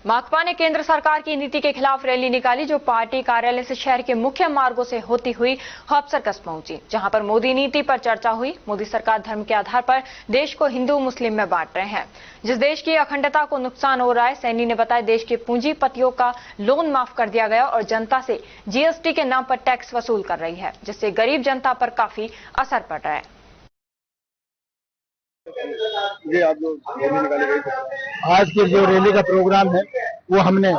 माकपा ने केंद्र सरकार की नीति के खिलाफ रैली निकाली, जो पार्टी कार्यालय से शहर के मुख्य मार्गों से होती हुई हब सर्कस पहुंची, जहां पर मोदी नीति पर चर्चा हुई। मोदी सरकार धर्म के आधार पर देश को हिंदू मुस्लिम में बांट रहे हैं, जिस देश की अखंडता को नुकसान हो रहा है। सैनी ने बताया, देश के पूंजीपतियों का लोन माफ कर दिया गया और जनता से जीएसटी के नाम पर टैक्स वसूल कर रही है, जिससे गरीब जनता पर काफी असर पड़ रहा है। ये आप जो रैली निकाली गई थी, आज के जो रैली का प्रोग्राम है वो हमने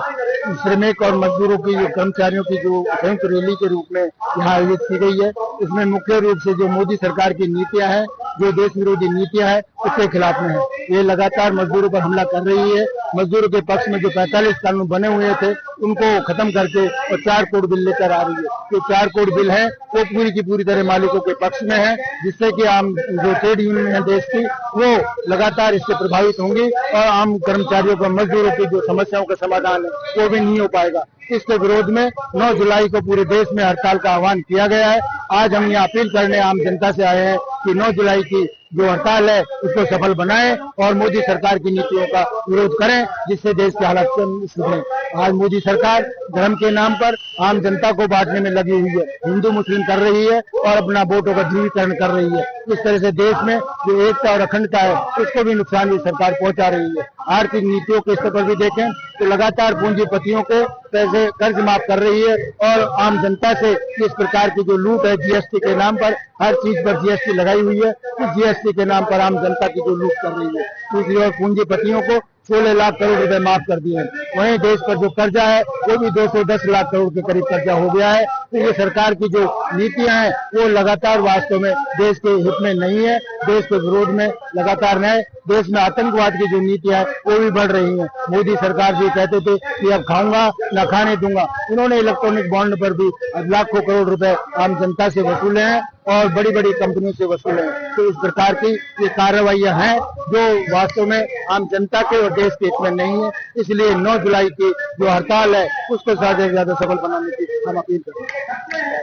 श्रमिक और मजदूरों की, जो कर्मचारियों की जो संयुक्त रैली के रूप में यहाँ आयोजित की गई है। इसमें मुख्य रूप से जो मोदी सरकार की नीतियां हैं, जो देश विरोधी नीतियां हैं, उसके खिलाफ में है। ये लगातार मजदूरों पर हमला कर रही है। मजदूरों के पक्ष में जो 45 कानून बने हुए थे उनको खत्म करके और 4 कोड बिल लेकर आ रही है। जो 4 कोड बिल है वो पूरी की पूरी तरह मालिकों के पक्ष में है, जिससे कि आम जो ट्रेड यूनियन है देश की, वो लगातार इससे प्रभावित होंगी और आम कर्मचारियों को, मजदूरों की जो समस्याओं का समाधान है वो भी नहीं हो पाएगा। इसके विरोध में 9 जुलाई को पूरे देश में हड़ताल का आह्वान किया गया है। आज हम ये अपील करने आम जनता से आए हैं कि 9 जुलाई की जो हड़ताल है उसको सफल बनाएं और मोदी सरकार की नीतियों का विरोध करें, जिससे देश के हालात सुधरें। आज मोदी सरकार धर्म के नाम पर आम जनता को बांटने में लगी हुई है, हिंदू मुस्लिम कर रही है और अपना वोटों का ध्रुवीकरण कर रही है। इस तरह से देश में जो एकता और अखंडता है उसको भी नुकसान भी सरकार पहुंचा रही है। आर्थिक नीतियों के स्तर पर भी देखें तो लगातार पूंजीपतियों के पैसे कर्ज माफ कर रही है और आम जनता से इस प्रकार की जो लूट है, जीएसटी के नाम पर हर चीज पर जीएसटी लगाई हुई है, इस जीएसटी के नाम पर आम जनता की जो लूट कर रही है। दूसरी ओर पूंजीपतियों को 16 लाख करोड़ रुपए माफ कर दिए हैं। वहीं देश पर जो कर्जा है वो भी 210 लाख करोड़ के करीब कर्जा हो गया है। तो ये सरकार की जो नीतियां हैं वो लगातार वास्तव में देश के हित में नहीं है, देश के विरोध में लगातार है। देश में आतंकवाद की जो नीतियां है वो भी बढ़ रही हैं। मोदी सरकार जी कहते थे कि अब खाऊंगा न खाने दूंगा, उन्होंने इलेक्ट्रॉनिक बॉन्ड पर भी लाखों करोड़ रुपए आम जनता से वसूले हैं और बड़ी बड़ी कंपनियों से वसूले हैं। तो इस प्रकार की ये कार्रवाइयां हैं जो वास्तव में आम जनता के और देश के हित में नहीं है। इसलिए 9 जुलाई की जो हड़ताल है उसको ज्यादा से ज्यादा सफल बनाने की हम अपील करते हैं।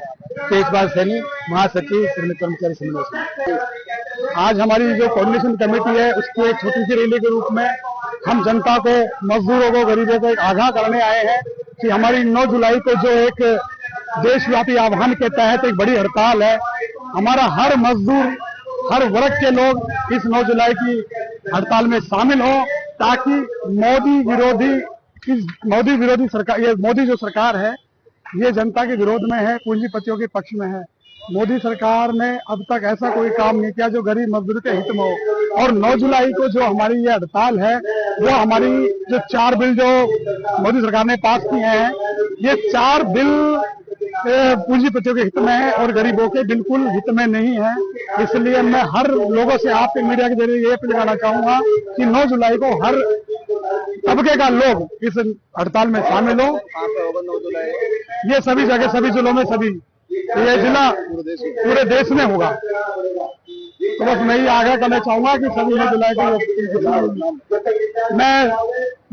तेजपाल सैनी, महासचिव श्रमिक कर्मचारी संघ। आज हमारी जो कोऑर्डिनेशन कमेटी है उसकी एक छोटी सी रैली के रूप में हम जनता को, मजदूरों को, गरीबों को एक आगाह करने आए हैं कि हमारी 9 जुलाई को जो एक देशव्यापी आह्वान के तहत एक बड़ी हड़ताल है, हमारा हर मजदूर, हर वर्ग के लोग इस 9 जुलाई की हड़ताल में शामिल हो, ताकि मोदी विरोधी सरकार, ये मोदी जो सरकार है ये जनता के विरोध में है, पूंजीपतियों के पक्ष में है। मोदी सरकार ने अब तक ऐसा कोई काम नहीं किया जो गरीब मजदूर के हित में हो। और 9 जुलाई को जो हमारी ये हड़ताल है वो हमारी जो 4 बिल जो मोदी सरकार ने पास किए हैं, ये 4 बिल पूंजीपतियों के हित में है और गरीबों के बिल्कुल हित में नहीं है। इसलिए मैं हर लोगों से, आपके मीडिया के जरिए ये अपील करना चाहूंगा कि 9 जुलाई को हर तबके का लोग इस हड़ताल में शामिल हो। ये सभी जगह, सभी जिलों में, सभी ये जिला पूरे देश में होगा। तो बस मैं ये आगाह करना चाहूंगा कि सभी 9 जुलाई को। मैं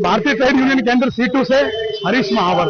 भारतीय ट्रेड यूनियन केंद्र C2 से हरीश महावर।